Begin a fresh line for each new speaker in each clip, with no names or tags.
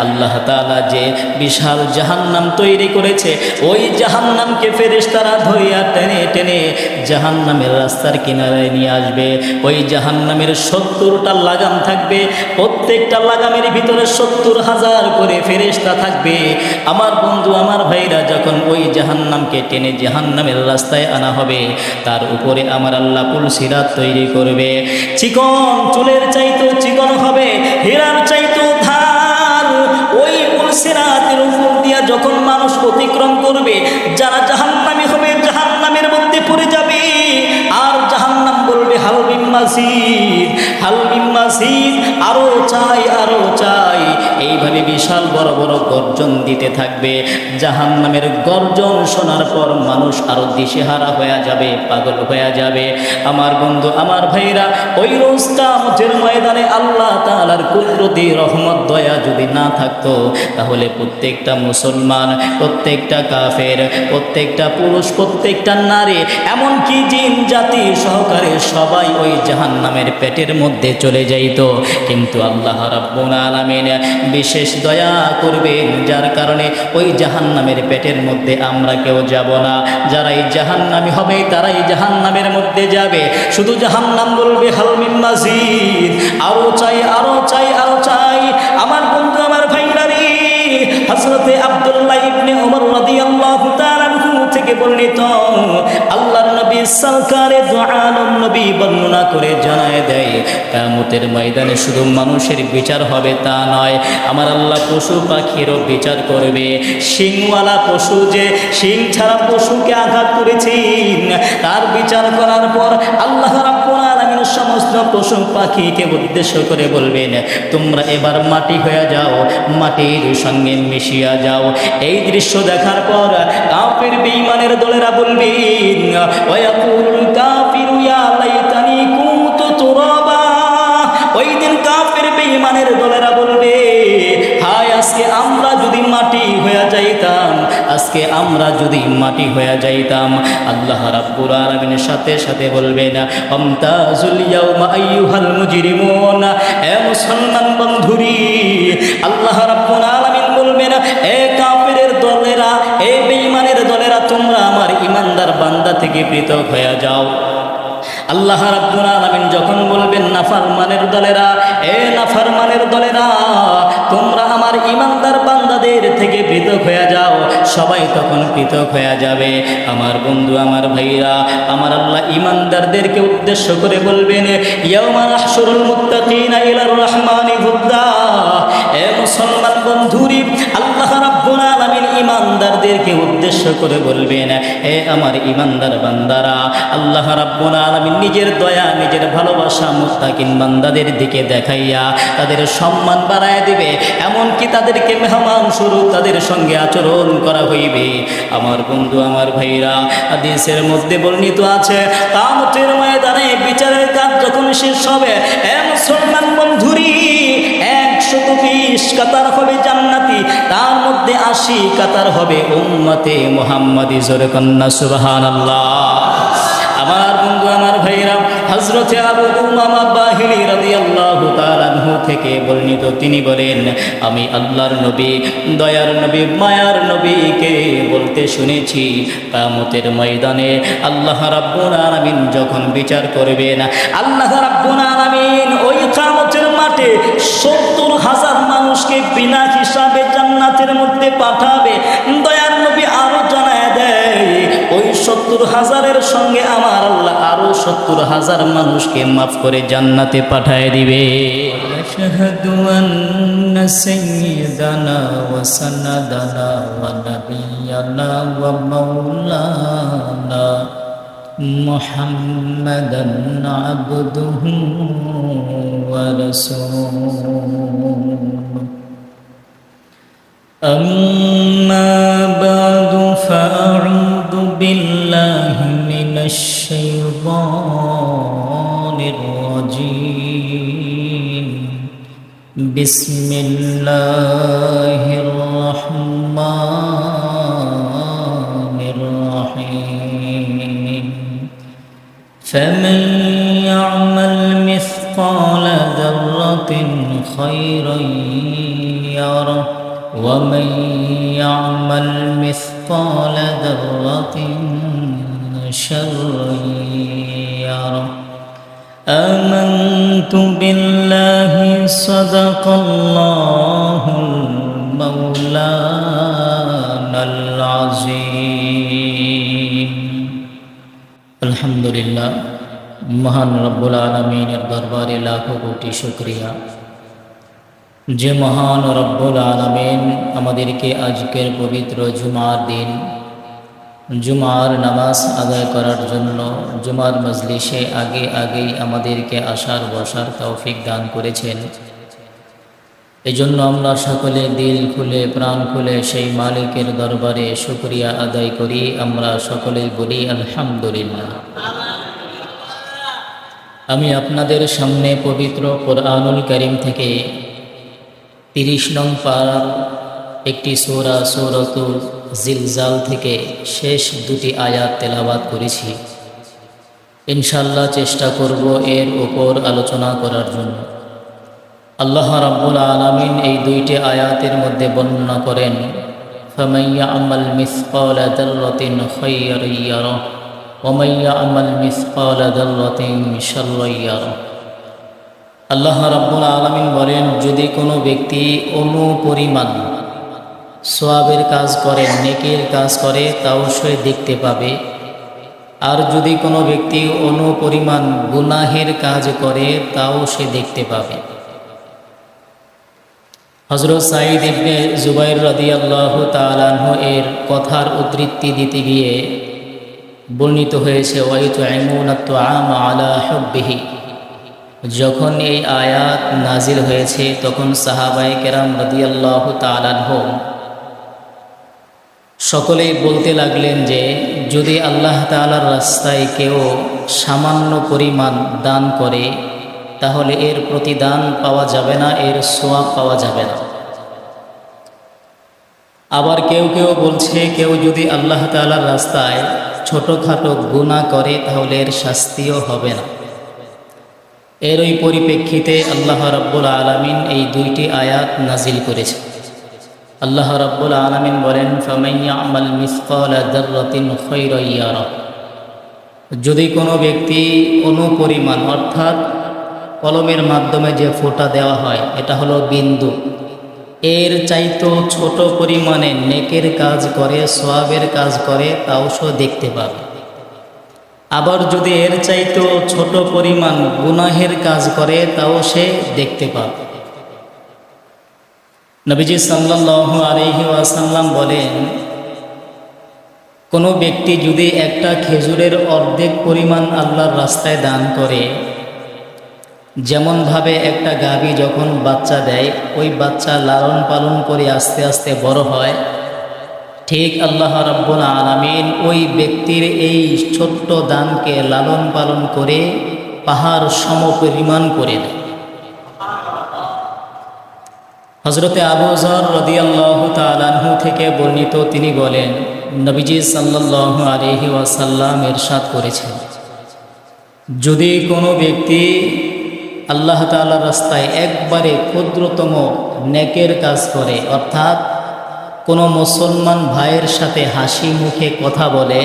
আল্লাহ তাআলা যে বিশাল জাহান্নাম তৈরি করেছে, ওই জাহান্নামকে ফেরেশতারা ধরিয়া টেনে টেনে জাহান্নামের রাস্তার কিনারায় নিয়ে আসবে। ওই জাহান্নামের 70টা লাগাম থাকবে, প্রত্যেকটা লাগামের ভিতরে 70,000 করে ফেরেশতা থাকবে। আমার বন্ধু আমার ভাইরা, যখন ওই জাহান্নামকে টেনে জাহান্নামের রাস্তায় আনা হবে, তার উপরে আমার আল্লাহ পুল সিরাত তৈরি করবে। চিকন চুলের চাইতেও চিকন হবে, হীরার চাইতেও ধার। ওই পুল সিরাতের উপর দিয়া যখন মানুষ অতিক্রম করবে, যারা জাহান্নামী হবে জাহান্নামের মধ্যে পড়ে যাবে, আর জাহান্নাম বলবে হাল মিন মাজিদ, হাল মিন মাজিদ, আরো চাই আরো চাই। এইভাবে বিশাল বড় বড় গর্জন দিতে থাকবে। জাহান্নামের গর্জন শোনার পর মানুষ আরো দিশেহারা হয়ে যাবে, পাগল হয়ে যাবে। আমার বন্ধু আমার ভাইরা, ওই রোজ কিয়ামতের ময়দানে আল্লাহ তাআলার কুদরতি রহমত দয়া যদি না থাকতো, তাহলে প্রত্যেকটা মুসলমান, প্রত্যেকটা কাফের, প্রত্যেকটা পুরুষ, প্রত্যেকটা নারী, এমনকি জিন জাতি সহকারে সবাই ওই জাহান্নামের পেটের মধ্যে চলে যাইত। কিন্তু আল্লাহ রাব্বুল আলামিন বিশেষ দয়া করবেন, যার কারণে ওই জাহান্নামের পেটের মধ্যে আমরা কেউ যাব না। যারাই জাহান্নামী হবে তারাই জাহান্নামের মধ্যে যাবে। শুধু জাহান্নাম বলবে হাল মিন মাজিদ, আরো চাই আরো চাই আরো চাই। আমার বন্ধু আমার ভাইরা রে, হযরতে আব্দুল্লাহ ইবনে ওমর রাদিয়াল্লাহু তাআলা আনহু থেকে বর্ণিত, আল্লাহর নবী সরকারে দু আলম নবী বর্ণনা করে জানায় দেয়, কিয়ামতের ময়দানে শুধু মানুষের বিচার হবে তা নয়, আমার আল্লাহ পশু পাখিরও বিচার করবে। শিংওয়ালা পশু, যে শিং ছাড়া পশুকে আঘাত করেছেন, তার বিচার করার পর আল্লাহ রাব্বুল আলামিন সমস্ত পশু পাখিকে উদ্দেশ্য করে বলবেন, তোমরা এবার মাটি হয়ে যাও, মাটির সঙ্গে মিশিয়া যাও। এই দৃশ্য দেখার পর কাফির বেঈমানের দলেরা বলবেন, ওয়ায়াকুলুল কাফিরু ইয়া লাইতানি কুনতু তুরাবা। ওই দিন কাফির বেঈমানের দলেরা বলবে, হায় আজকে আমরা যদি মাটি হয়ে যাইতাম, আজকে আমরা যদি মাটি হয়ে যাইতাম। আল্লাহ রাব্বুল আলামিনের সাথে সাথে বলবেন, আমতাজুল ইয়াউমা আইয়ুহাল মুজরিমুন। এ মুসলমান বন্ধুরি, আল্লাহ রাব্বুল আলামিন বলবেন, এ কাফিরের দলেরা, এ বেঈমানের দলেরা, তোমরা আমার ইমানদার বান্দা থেকে পৃথক হয়ে যাও। আল্লাহ রাব্বুল আলামিন যখন বলবেন, নাফরমানের দলেরা, এ নাফরমানের দলেরা, তোমরা আমার ইমানদার বান্দাদের থেকে পৃথক হয়ে যাও, সবাই তখন পৃথক হয়ে যাবে। আমার বন্ধু আমার ভাইরা, আমার আল্লাহ ইমানদারদেরকে উদ্দেশ্য করে বলবেন, ইয়াউমা নাহশুরুল মুত্তাকিনা ইলার রহমানি গুদ্দা। এ মুসলমান বন্ধুরি, আল্লাহ রাব্বুল আলামিন ইমানদারদেরকে উদ্দেশ্য করে বলবেন, এ আমার ইমানদার বান্দারা, আল্লাহ রাব্বুল আলামিন নিজের দয়া, নিজের ভালোবাসা মুত্তাকিন বান্দাদের দিকে দেখাইয়া তাদের সম্মান বাড়ায় দিবে, এমনকি তাদেরকে মেহমান স্বরূপ তাদের সঙ্গে আচরণ করা হইবে। আমার বন্ধু আমার ভাইরা, হাদিসের মধ্যে বর্ণিত আছে, কিয়ামতের ময়দানে বিচারের কাজ যখন শেষ হবে, এ মুসলমান বন্ধুরি, 120 কাতার হবে জান্নাতি, তার মধ্যে 80 কাতার হবে উম্মতে মুহাম্মাদি। জোরে কন্না সুবহানাল্লাহ। আমার বন্ধু আমার ভাইরা, হযরতে আবু উমামা বাহিলী রাদিয়াল্লাহু তাআলা আনহু থেকে বর্ণিত, তিনি বলেন, আমি আল্লাহর নবী, দয়ার নবী, মায়ার নবীকে বলতে শুনেছি, কিয়ামতের ময়দানে আল্লাহ রাব্বুল আলামিন যখন বিচার করবেন, আল্লাহ রাব্বুল আলামিন ওই কিয়ামতের মাঠে 70,000 মানুষকে বিনা হিসাবে জান্নাতের মধ্যে পাঠাবে। দয়ার নবী আরো জানায় দেয়, ওই 70,000-এর সঙ্গে আমার আল্লাহ আরো 70,000 মানুষকে মাফ করে জান্নাতে পাঠায় দিবে। আশহাদু আন্না সাইয়্যিদানা ওয়া সানাদানা ওয়া নাবিয়ানা ওয়া মাওলানা মুহাম্মাদান আবদুহু ওয়া রাসূলুহু। أما بعد فأعوذ بالله من الشيطان الرجيم. بسم الله الرحمن الرحيم. فمن يعمل مثقال ذرة خيرا يره ومن يعمل مثقال ذرة شرا يره آمنت بالله صدق الله المولانا العظيم الحمد لله মহান রব্বুল আলামিনের দরবারে লাখো কোটি শুকরিয়া যে মহান রব্বুল আলামিন আমাদেরকে আজকের পবিত্র জুমার দিন জুমার নামাজ আদায় করার জন্য জুমার মজলিসে আগেই আমাদেরকে আসার বসার তৌফিক দান করেছেন। এজন্য আমরা সকলে দিল খুলে প্রাণ খুলে সেই মালিকের দরবারে শুকরিয়া আদায় করি। আমরা সকলেই বলি আলহামদুলিল্লাহ। আমি আপনাদের সামনে পবিত্র কোরআনুল কারীম থেকে 30 নং পারার একটি সূরা সূরাতুল জিলজাল থেকে শেষ দুটি আয়াত তেলাওয়াত করেছি। ইনশাআল্লাহ চেষ্টা করব এর উপর আলোচনা করার জন্য। আল্লাহ রাব্বুল আলামিন এই দুইটি আয়াতের মধ্যে বর্ণনা করেন, ফামান ইয়া'মাল মিসকালা যাররাতিন খায়রান ইয়ারাহ ওয়া মান ইয়া'মাল মিসকালা যাররাতিন শাররান ইয়ারাহ। আল্লাহ রাব্বুল আলামিন বলেন, যদি কোনো ব্যক্তি অনুপরিমাণ সওয়াবের কাজ করে, নেকির কাজ করে, তাও সে দেখতে পাবে। আর যদি কোনো ব্যক্তি অনুপরিমাণ গুনাহের কাজ করে, তাও সে দেখতে পাবে। হযরত সাঈদ ইবনে জুবাইর রাদিয়াল্লাহু তাআলা আনহু এর কথার উদ্ধৃতি দিতে গিয়ে বর্ণিত হয়েছে, ওয়াইতু'ইমুনা আত-তুআমা আলা হুব্বিহি। যখন এই আয়াত নাজিল হয়েছে তখন সাহাবায়ে কেরাম রাদিয়াল্লাহু তাআলা আনহু সকলেই বলতে লাগলেন যে যদি আল্লাহ তাআলার রাস্তায় কেউ সামান্য পরিমাণ দান করে তাহলে এর প্রতিদান পাওয়া যাবে না, এর সওয়াব পাওয়া যাবে না। আবার কেউ কেউ বলছে কেউ যদি আল্লাহ তাআলার রাস্তায় ছোটোখাটো গুনাহ করে তাহলে এর শাস্তিও হবে না। এর ওই পরিপ্রেক্ষিতে আল্লাহ রাব্বুল আলামিন এই দুইটি আয়াত নাজিল করেছে। আল্লাহ রাব্বুল আলামিন বলেন, ফামান ইয়া'মাল মিসকালা যাররাতিন খায়রান ইয়ারাহ। যদি কোনো ব্যক্তি অনুপরিমাণ অর্থাৎ কলমের মাধ্যমে যে ফোঁটা দেওয়া হয় এটা হলো বিন্দু, এর চাইতো ছোট পরিমাণে নেকের কাজ করে, সওয়াবের কাজ করে, তাও সে দেখতে পাবে। আবার যদি এর চাইতো ছোট পরিমাণ গুনাহের কাজ করে তাও সে দেখতে পাবে। নবীজি সাল্লাল্লাহু আলাইহি ওয়াসাল্লাম বলেন, কোনো ব্যক্তি যদি একটা খেজুরের অর্ধেক পরিমাণ আল্লাহর রাস্তায় দান করে, যেমনভাবে একটা গাভী যখন বাচ্চা দেয় ওই বাচ্চা লালন পালন করে আস্তে আস্তে বড় হয়, ঠিক আল্লাহ রাব্বুল আলামিন ওই ব্যক্তির এই ছোট্ট দানকে লালন পালন করে পাহাড় সমপরিমাণ করে দেয়। হযরতে আবু যর রাদিয়াল্লাহু তাআলা আনহু থেকে বর্ণিত, তিনি বলেন, নবীজি সাল্লাল্লাহু আলাইহি ওয়াসাল্লাম ইরশাদ করেছেন, যদি কোনো ব্যক্তি আল্লাহ তাআলার রাস্তায় একবারে ক্ষুদ্রতম নেকের কাজ করে, অর্থাৎ কোনো মুসলমান ভাইয়ের সাথে হাসি মুখে কথা বলে,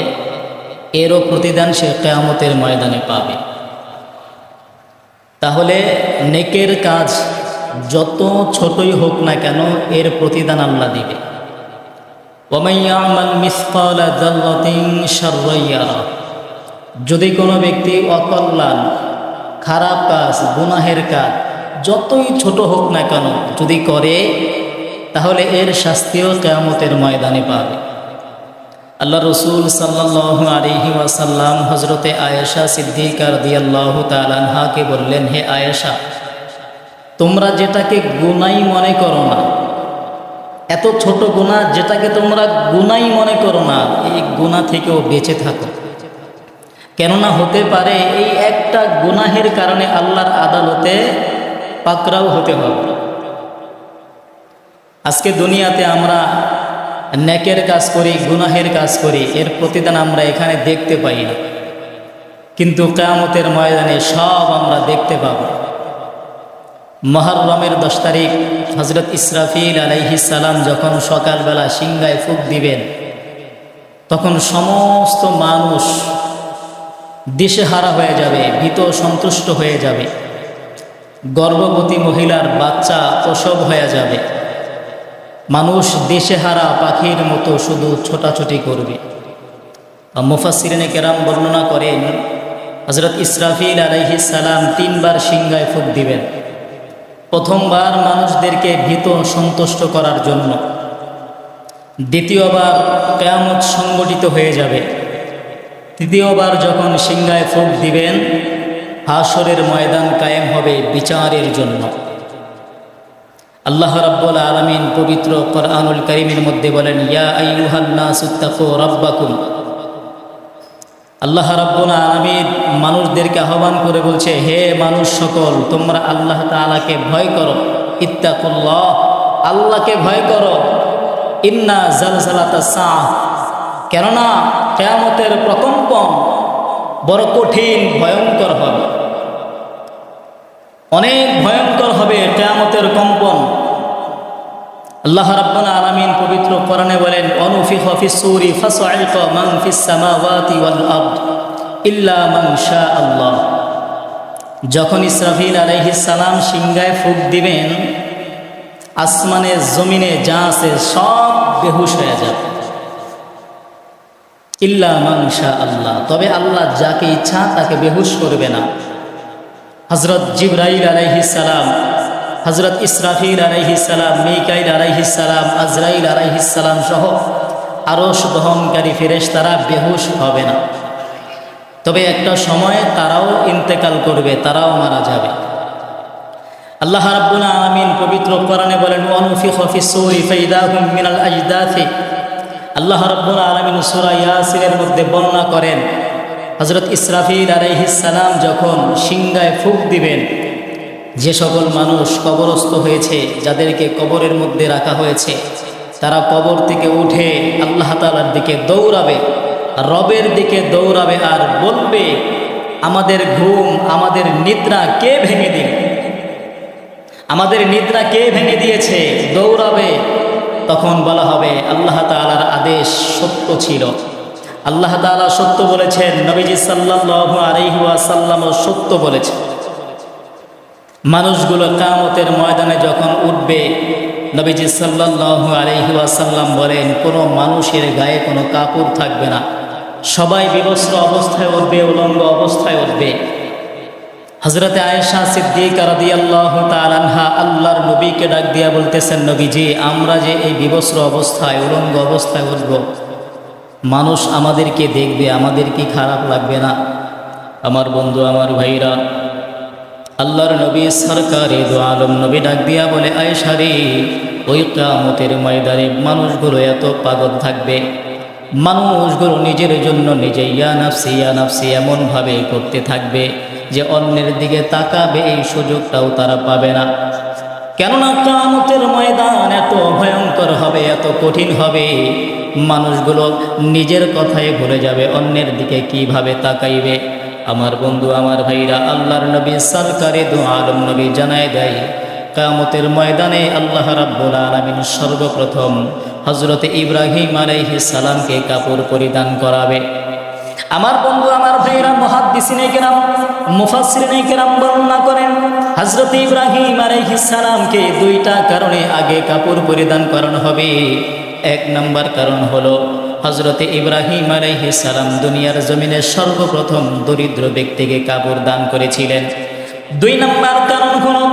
এরও প্রতিদান সে কিয়ামতের ময়দানে পাবে। তাহলে নেকের কাজ যত ছোটই হোক না কেন এর প্রতিদান আল্লাহ দিবে। ওয়া মান ইয়া'মাল মিসকালা যাররাতিন শাররান ইয়ারাহ। যদি কোনো ব্যক্তি অকল্যাণ, খারাপ কাজ, গুনাহের কাজ যতই ছোট হোক না কেন যদি করে, তাহলে এর শাস্তিও কিয়ামতের ময়দানে পাবে। আল্লাহ রাসূল সাল্লাল্লাহু আলাইহি ওয়াসাল্লাম হযরতে আয়েশা সিদ্দিকা রাদিয়াল্লাহু তাআলা আনহাকে বললেন, হে আয়েশা, তোমরা যেটাকে গুনাহ মনে করো না, এত ছোট গুনাহ যেটাকে তোমরা গুনাহ মনে করো না, এই গুনাহ থেকেও বেঁচে থাকো। কেননা হতে পারে এই একটা গুনাহের কারণে আল্লাহর আদালতে পাকড়াও হতে হবে। আজকে দুনিয়াতে আমরা নেকের কাজ করি, গুনাহের কাজ করি, এর প্রতিদান আমরা এখানে দেখতে পাই না, কিন্তু কিয়ামতের ময়দানে সব আমরা দেখতে পাব। মুহররমের 10 তারিখ হযরত ইসরাফিল আলাইহিস সালাম যখন সকালবেলা সিংহায় ফুঁক দিবেন, তখন সমস্ত মানুষ দিশেহারা হয়ে যাবে, ভীত সন্তুষ্ট হয়ে যাবে। গর্ভবতী মহিলার বাচ্চা প্রসব হয়ে যাবে। মানুষ দিশেহারা পাখির মতো শুধু ছোটাছুটি করবে। মুফাসসিরিনে কেরাম বর্ণনা করেন, হযরত ইসরাফিল আলাইহিস সালাম 3 বার সিংহায় ফুঁক দিবেন। প্রথমবার মানুষদেরকে ভীত সন্তুষ্ট করার জন্য, দ্বিতীয়বার কিয়ামত সংগঠিত হয়ে যাবে, তৃতীয়বার যখন সিংহায় ফুঁক দিবেন হাশরের ময়দান কায়েম হবে বিচারের জন্য। আল্লাহ রাব্বুল আলামিন পবিত্র কোরআনুল কারীমের মধ্যে বলেন, ইয়া আইয়ুহান নাসুত্তাকু রাব্বাকুম। আল্লাহ রাব্বুল আলামিন মানুষদেরকে আহ্বান করে বলছে, হে মানুষ সকল, তোমরা আল্লাহ তাআলাকে ভয় করো। ইত্তাকুল্লাহ, আল্লাহকে ভয় করো। ইন্না জালজালাতাস সাআহ, কেননা কিয়ামতের প্রকম্পন বড় কঠিন ভয়ঙ্কর হবে, অনেক ভয়ঙ্কর হবে কিয়ামতের কম্পন। আল্লাহ রাব্বুল আলামিন পবিত্র কোরআনে বলেন, অনুফিখা ফিস সূরি ফাসআইকা মান ফিস সামাওয়াতি ওয়াল আরদ ইল্লা মান শা আল্লাহ। যখন ইসরাফিল আলাইহিস সালাম সিংহায় ফুঁক দিবেন, আসমানে জমিনে যা আছে সব বেহুশ হয়ে যাবে, ইল্লা মান শা আল্লাহ, তবে আল্লাহ যাকে ইচ্ছা তাকে বেহুশ করবে না। হযরত জিবরাইল আলাইহিস সালাম, হযরত ইসরাফিল আলাইহিস সালাম, মিকাইল আলাইহিস সালাম, আজরাইল আলাইহিস সালাম সহ আরশ দহনকারী ফেরেশতারা বেহুশ হবে না। তবে একটা সময়ে তারাও ইন্তেকাল করবে, তারাও মারা যাবে। আল্লাহ রাব্বুল আলামিন পবিত্র কোরআনে বলেন, ওয়ানুফিখা ফিস সূরি ফাইদাহুম মিনাল আজদাথি। আল্লাহ রাব্বুল আলামিন সূরা ইয়াসিনের মধ্যে বর্ণনা করেন, হযরত ইসরাফিল আলাইহিস সালাম যখন সিংহায় ফুঁক দিবেন, যে সকল মানুষ কবরস্থ হয়েছে, যাদেরকে কবরের মধ্যে রাখা হয়েছে, তারা কবর থেকে উঠে আল্লাহ তাআলার দিকে দৌড়াবে, রবের দিকে দৌড়াবে আর বলবে, আমাদের ঘুম, আমাদের নিদ্রা কে ভেঙে দিল, আমাদের নিদ্রা কে ভেঙে দিয়েছে, দৌড়াবে। তখন বলা হবে, আল্লাহ তাআলার আদেশ সত্য ছিল, আল্লাহ তাআলা সত্য বলেছেন, নবীজি সাল্লাল্লাহু আলাইহি ওয়াসাল্লামও সত্য বলেছেন। মানুষগুলো কিয়ামতের ময়দানে যখন উঠবে, নবীজি সাল্লাল্লাহু আলাইহি ওয়াসাল্লাম বলেন, কোনো মানুষের গায়ে কোনো কাপড় থাকবে না, সবাই বিবস্ত্র অবস্থায় উঠবে, উলঙ্গ অবস্থায় উঠবে। হযরতে আয়েশা সিদ্দিকা রাদিয়াল্লাহু তাআলা আনহা আল্লাহর নবীকে ডাক দিয়া বলতেছেন, নবীজি, আমরা যে এই বিবস্ত্র অবস্থায়, উলঙ্গ অবস্থায় উঠব, মানুষ আমাদেরকে দেখবে, আমাদের কি খারাপ লাগবে না? আমার বন্ধু, আমার ভাইরা, আল্লাহর নবী সরকারে দো আলম নবী ডাক দিয়া বলে, আয়েশা রে, ওই কিয়ামতের ময়দানে মানুষগুলো এত পাগল থাকবে, মানুষগুলো নিজের জন্য নিজে ইয়া নাফসি এমনভাবে করতে থাকবে যে অন্যের দিকে তাকাবে এই সুযোগটাও তারা পাবে না। কেননা কিয়ামতের ময়দান এত ভয়ঙ্কর হবে, এত কঠিন হবে, মানুষগুলো নিজের কথাই ভুলে যাবে, অন্যের দিকে কিভাবে তাকাইবে। আমার বন্ধু, আমার ভাইরা, আল্লাহর নবী সরকারে দো আলম নবী জানায় দেয়, কিয়ামতের ময়দানে আল্লাহ রাব্বুল আলামিন সর্বপ্রথম হযরত ইব্রাহিম আলাইহিস সালামকে কাপড় পরিধান করাবে। আমার বন্ধু, আমার ভাইরা, মুহাদ্দিসিনে কেরাম, মুফাসসিরিনে কেরাম বর্ণনা করেন, হযরত ইব্রাহিম আলাইহিস সালামকে 2টা কারণে আগে কাপড় পরিধান করানো হবে। 1 নম্বর কারণ হলো, হযরতে ইব্রাহিম আলাইহিস সালাম দুনিয়ার জমিনে সর্বপ্রথম দরিদ্র ব্যক্তিকে কাপড় দান করেছিলেন। 2 নম্বর কারণ হলো,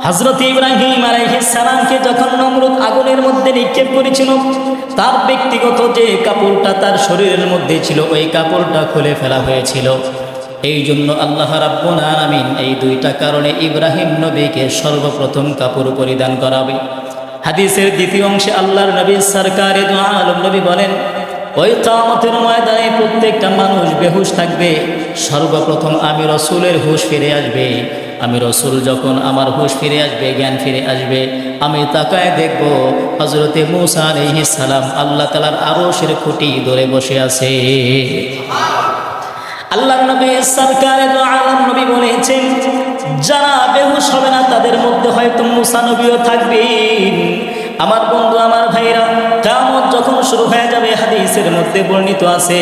হযরতে ইব্রাহিম আলাইহিস সালামকে যখন নমরুদ আগুনের মধ্যে নিক্ষেপ করেছিল, তার ব্যক্তিগত যে কাপড়টা তার শরীরের মধ্যে ছিল, ওই কাপড়টা খুলে ফেলা হয়েছিল। এই জন্য আল্লাহ রাব্বুল আলামিন এই 2টা কারণে ইব্রাহিম নবীকে সর্বপ্রথম কাপড় পরিধান করাবে। হাদিসের দ্বিতীয় অংশে আল্লাহর নবী সরকারে দো আলম নবী বলেন, ওই কিয়ামতের ময়দানে প্রত্যেকটা মানুষ বেহুশ থাকবে, সর্বপ্রথম আমি রাসূলের হুঁশ ফিরে আসবে। আমি রাসূল যখন আমার হুঁশ ফিরে আসবে, জ্ঞান ফিরে আসবে, আমি তাকায় দেখব হযরতে মূসা আলাইহিস সালাম আল্লাহ তাআলার আরশের খুঁটি ধরে বসে আছে। আল্লাহর নবী সরকারে দো আলম নবী বলেছেন, যারা বেহুশ হবে না তাদের মধ্যে হয়তো মুসা নবীও থাকবেন। আমার বন্ধু আমার ভাইরা, কিয়ামত যখন শুরু হয়ে যাবে, হাদিসের মধ্যে বর্ণিত আছে,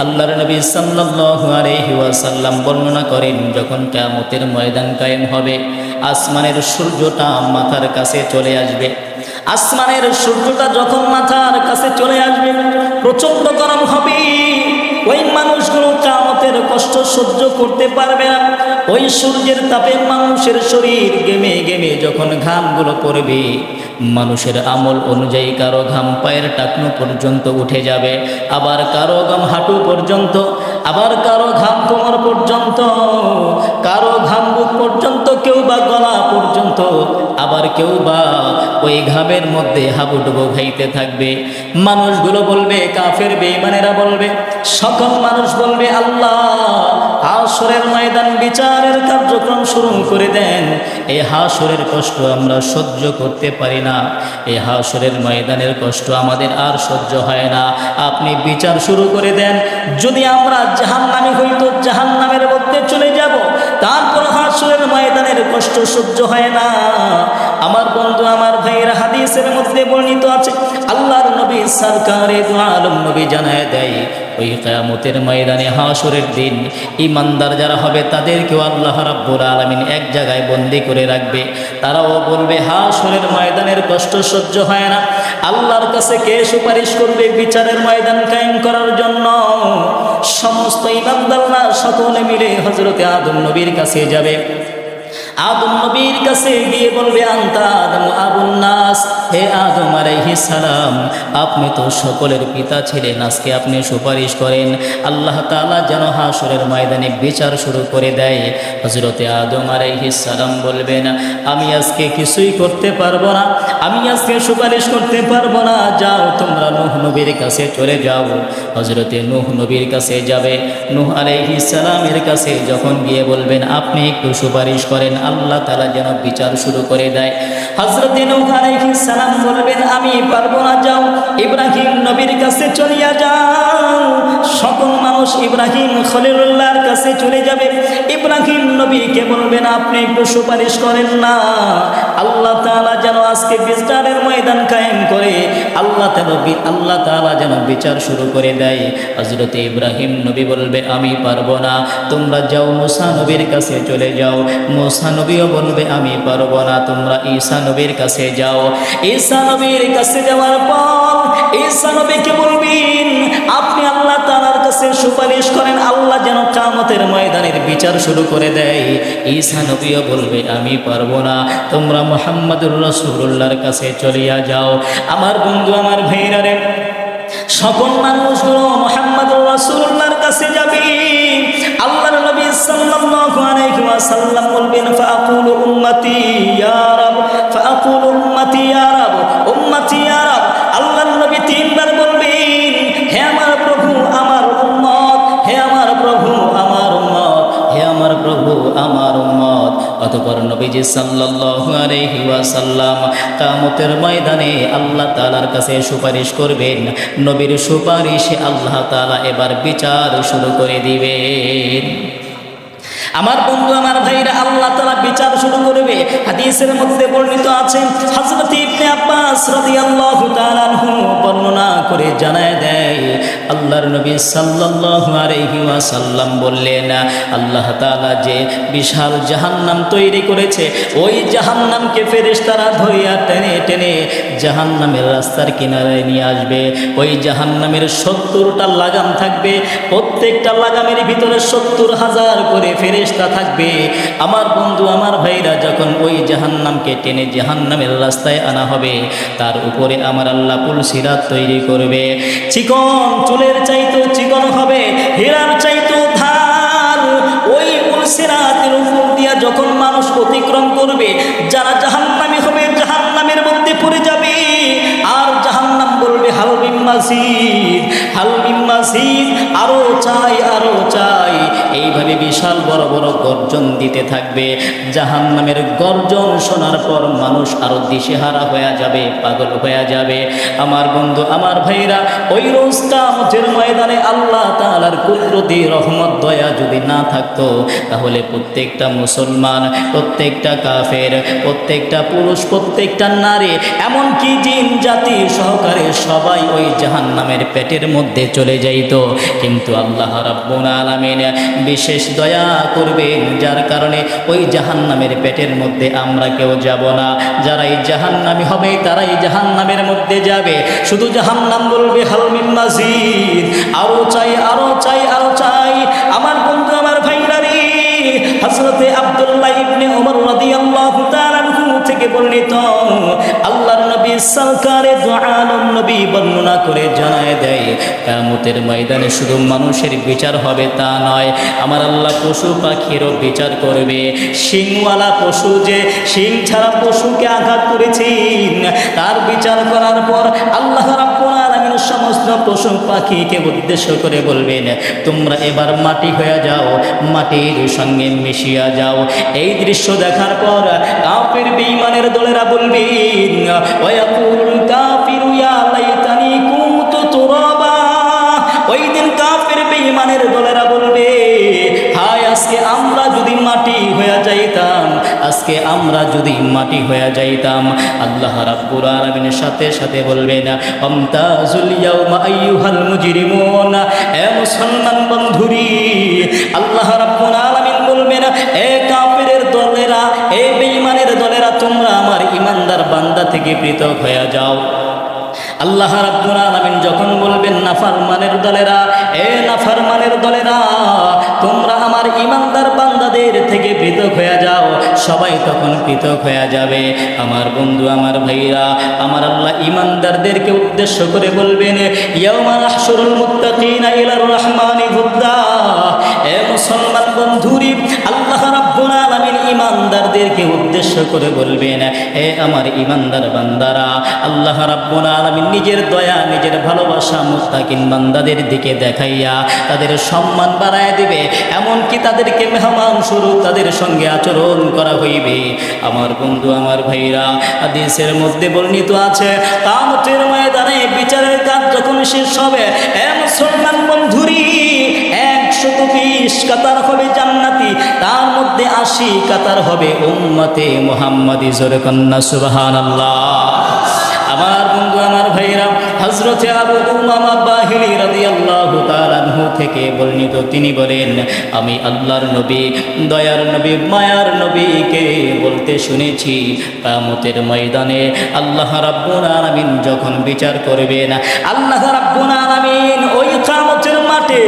আল্লাহর নবী সাল্লাল্লাহু আলাইহি ওয়াসাল্লাম বর্ণনা করেন, যখন কিয়ামতের ময়দান কায়েম হবে, আসমানের সূর্যটা মাথার কাছে চলে আসবে। আসমানের সূর্যটা যখন মাথার কাছে চলে আসবে, প্রচন্ড গরম হবে। ওই মানুষগুলো কিয়ামতের কষ্ট সহ্য করতে পারবে না। ওই সূর্যের তাপে মানুষের শরীর ঘেমে ঘেমে যখন ঘামগুলো পড়বে, মানুষের আমল অনুযায়ী কারো ঘাম পায়ের টাকনো পর্যন্ত উঠে যাবে, আবার কারো ঘাম হাঁটু পর্যন্ত, আবার কারো ঘাম কোমর পর্যন্ত, কারো ঘাম বুক পর্যন্ত, কেউ বা গলা পর্যন্ত, আবার কেউ বা ওই ঘামের মধ্যে হাবুডুবু খাইতে থাকবে। মানুষগুলো বলবে, কাফের বেঈমানেরা বলবে, সকল মানুষ বলবে, আল্লাহ হাসরের ময়দান বিচারের কার্যক্রম শুরু করে দেন। এই হাসরের কষ্ট আমরা সহ্য করতে পারি না, এই হাসরের ময়দানের কষ্ট আমাদের আর সহ্য হয় না, আপনি বিচার শুরু করে দেন। যদি আমরা জাহান্নামী হইতো জাহান্নামের মধ্যে চলে যাব, তারপর হাসরের ময়দানের কষ্ট সহ্য হয় না। আমার বন্ধু আমার ভাইয়েরা, হাদিসের মধ্যে বর্ণিত আছে, আল্লাহর নবী সরকারে দু আলম নবী জানায় দেয়, ওই কিয়ামতের ময়দানে হাসরের দিন ঈমানদার যারা হবে তাদেরকেও আল্লাহ রাব্বুল আলামিন এক জায়গায় বন্দি করে রাখবে। তারাও বলবে, হাসরের ময়দানের কষ্ট সহ্য হয় না, আল্লাহর কাছে কে সুপারিশ করবে বিচারের ময়দান কায়েম করার জন্য? সমস্ত ঈমানদাররা সকলে মিলে হযরতে আদম নবীর কাছে যাবে। আদম নবীর কাছে গিয়ে বলবে, আনতা আদম আবুন নাস, হে আদম আলাইহিস সালাম, আপনি তো সকলের পিতা ছিলেন, আজকে আপনি সুপারিশ করেন আল্লাহ তাআলা যেন হাসরের ময়দানে বিচার শুরু করে দেয়। হযরতে আদম আলাইহিস সালাম বলবেন, আমি আজকে কিছুই করতে পারবো না, আমি আজকে সুপারিশ করতে পারবো না, যাও তোমরা নূহ নবীর কাছে চলে যাও। হযরতে নূহ নবীর কাছে যাবে। নূহ আলাইহিস সালামের কাছে যখন গিয়ে বলবেন, আপনি একটু সুপারিশ করেন আল্লাহ তাআলা যেন বিচার শুরু করে দেয়। হযরতে নূহ আলাইহিস সালাম বলবেন, আমি পারবো না, যাও ইব্রাহিম নবীর কাছে চলিয়া যাও। সকল মানুষ ইব্রাহিম খলিলুল্লাহর কাছে চলে যাবে। ইব্রাহিম নবীকে বলবেন, আপনি একটু সুপারিশ করেন না, আল্লাহ তাআলা যেন আজকে বিচারের ময়দান কায়েম করে, আল্লাহ তাআলা যেন বিচার শুরু করে দেয়। হযরতে ইব্রাহিম নবী বলবে, আমি পারবো না, তোমরা যাও মুসা নবীর কাছে চলে যাও। মুসা নবীও বলবে, আমি পারবো না, তোমরা ঈসা নবীর কাছে যাও। ঈসা নবীর কাছে যাওয়ার পর ঈসা নবীকে বলবেন, আপনি আল্লাহ তাআলার কাছে সুপারিশ করেন, আল্লাহ যেন কিয়ামতের ময়দানের বিচার শুরু করে দেয়। ঈসা নবীও বলবে, আমি পারবো না, তোমরা মুহাম্মদুর রাসূলুল্লাহর কাছে চলিয়া যাও। আমার বন্ধু আমার ভাইরা রে, সকল মানুষগুলো মুহাম্মদুর রাসূলুল্লাহর কাছে যাবে। আল্লাহর নবী সাল্লাল্লাহু আলাইহি ওয়াসাল্লাম বলবেন, ফাআকুলু উম্মতি ইয়া রাব, ফাআকুলু উম্মতি ইয়া রাব, উম্মতি ইয়া রাব। আল্লাহর নবী তিনবার বলবেন, হে আমার প্রভু আমার উম্মত, হে আমার প্রভু আমার উম্মত, হে আমার প্রভু আমার উম্মত। অতঃপর নবীজি সাল্লাল্লাহু আলাইহি ওয়াসাল্লাম কিয়ামতের ময়দানে আল্লাহ তাআলার কাছে সুপারিশ করবেন। নবীর সুপারিশে আল্লাহ তাআলা এবার বিচার শুরু করে দিবেন। আমার বন্ধু আমার ভাইরা, আল্লাহ তাআলা বিচার শুরু করবে। হাদিসের মধ্যে বর্ণিত আছে, হযরত ইবনে আব্বাস রাদিয়াল্লাহু তাআলা আনহু বর্ণনা করে জানায় দেয়, আল্লাহর নবী সাল্লাল্লাহু আলাইহি ওয়াসাল্লাম বললেন, আল্লাহ তাআলা যে বিশাল জাহান্নাম তৈরি করেছে, ওই জাহান্নামকে ফেরেশতারা ধরিয়া টেনে টেনে জাহান্নামের রাস্তার কিনারায় নিয়ে আসবে। ওই জাহান্নামের 70টা লাগাম থাকবে, প্রত্যেকটা লাগামের ভিতরে 70,000 করে ফেরেশতা থাকবে। আমার বন্ধু আমার ভাইরা, যখন ওই জাহান্নামকে টেনে জাহান্নামের রাস্তায় আনা হবে, তার উপরে আমার আল্লাহ পুল সিরাত তৈরি করবে। চিকন চুলের চাইতো চিকন হবে, হীরার চাইতো ধার। ওই পুল সিরাতের উপর দিয়া যখন মানুষ অতিক্রম করবে, যারা জাহান্নামী হবে জাহান্নামের মধ্যে পড়ে যাবে। আর জাহান্নাম বলবে, হাল মিন মাজিদ, হাল মিন মাজিদ, আরো চাই আরো চাই। এই এইভাবে বিশাল বড় বড় গর্জন দিতে থাকবে। জাহান্নামের গর্জন শোনার পর মানুষ আরো দিশেহারা হয়ে যাবে, পাগল হয়ে যাবে। আমার বন্ধু, আমার ভাইরা, ওই রোজ কিয়ামতের ময়দানে আল্লাহ তাআলার কুদরতি রহমত দয়া যদি না থাকতো, তাহলে প্রত্যেকটা মুসলমান, প্রত্যেকটা কাফের, প্রত্যেকটা পুরুষ, প্রত্যেকটা নারী, এমনকি জিন জাতি সহকারে সবাই ওই জাহান্নামের পেটের মধ্যে চলে যাইত। কিন্তু আল্লাহ রাব্বুল আলামিন বিশেষ দয়া করবেন, যার কারণে ওই জাহান্নামের পেটের মধ্যে আমরা কেউ যাব না। যারা এই জাহান্নামী হবে তারাই জাহান্নামের মধ্যে যাবে। শুধু জাহান্নাম বলবে হাল মিন মাজিদ, আরো চাই, আরো চাই, আরো চাই। আমার বন্ধু, আমার ভাইরা রে, হযরতে আব্দুল্লাহ ইবনে ওমর রাদিয়াল্লাহু তাআলা থেকে বর্ণিত, আল্লাহর নবী সরকারে দু আলম নবী বর্ণনা করে জানায় দেয়, কিয়ামতের ময়দানে শুধু মানুষের বিচার হবে তা নয়, আমার আল্লাহ পশু পাখিরও বিচার করবে। শিংওয়ালা পশু, যে শিং ছাড়া পশুকে আঘাত করেছেন, তার বিচার করার পর আল্লাহ রাব্বুল আলামিন সমস্ত পশু পাখিকে উদ্দেশ্য করে বলবেন, তোমরা এবার মাটি হয়ে যাও, মাটির সঙ্গে মিশিয়া যাও। এই দৃশ্য দেখার পর কাফির বেঈমানের দলেরা বলবেন, ওয়ায়াকুলুল কাফিরু ইয়া লাইতানি কুনতু তুরাবা। ওই দিন কাফির বেঈমানের দলেরা বলবে, হায় আজকে আমরা যদি মাটি হয়ে যাইতাম, আজকে আমরা যদি মাটি হয়ে যাইতাম। আল্লাহ রাব্বুল আলামিনের সাথে সাথে বলবেন, আমতাজুল ইয়াউমা আইয়ুহাল মুজরিমুন। এ মুসলমান বন্ধুরি, আল্লাহ রাব্বুল আলামিন বলবেন, এ কাফিরের দলেরা, এ বেঈমানের দলেরা, তোমরা আমার ইমানদার বান্দা থেকে পৃথক হয়ে যাও। আল্লাহ রাব্বুল আলামিন যখন বলবেন, নাফরমানের দলেরা, এ নাফরমানের দলেরা, তোমরা আমার ইমানদার বান্দাদের থেকে পৃথক হয়ে যাও, সবাই তখন পৃথক হয়ে যাবে। আমার বন্ধু, আমার ভাইরা, আমার আল্লাহ ইমানদারদেরকে উদ্দেশ্য করে বলবেন, ইয়াউমা নাহশুরুল মুত্তাকিনা ইলার রহমানি হুদ্দা। এ মুসলমান বন্ধুরি, আল্লাহ রাব্বুল আলামিন ইমানদারদেরকে উদ্দেশ্য করে বলবেন, এ আমার ইমানদার বান্দারা, আল্লাহ রাব্বুল আলামিন নিজের দয়া, নিজের ভালোবাসা মুত্তাকিন বান্দাদের দিকে দেখাইয়া তাদের সম্মান বাড়ায় দিবে, এমনকি তাদেরকে মেহমান স্বরূপ তাদের সঙ্গে আচরণ করা হইবে। আমার বন্ধু, আমার ভাইরা, হাদিসের মধ্যে বর্ণিত আছে, কিয়ামতের ময়দানে বিচারের কাজ যখন শেষ হবে, এ মুসলমান বন্ধুরি, 120 কাতার হবে জান্নাতি, তার মধ্যে 80 কাতার হবে উম্মতে মুহাম্মাদি। জোরে কন্না সুবহানাল্লাহ। আমার বন্ধু, আমার ভাইরা, হযরতে আবু উমামা বাহিলি রাদিয়াল্লাহু তাআলা আনহু থেকে বর্ণিত, তিনি বলেন, আমি আল্লাহর নবী, দয়ার নবী, মায়ার নবীকে বলতে শুনেছি, কিয়ামতের ময়দানে আল্লাহ রাব্বুল আলামিন যখন বিচার করবেন, আল্লাহ রাব্বুল আলামিন ওই কিয়ামতের মাঠে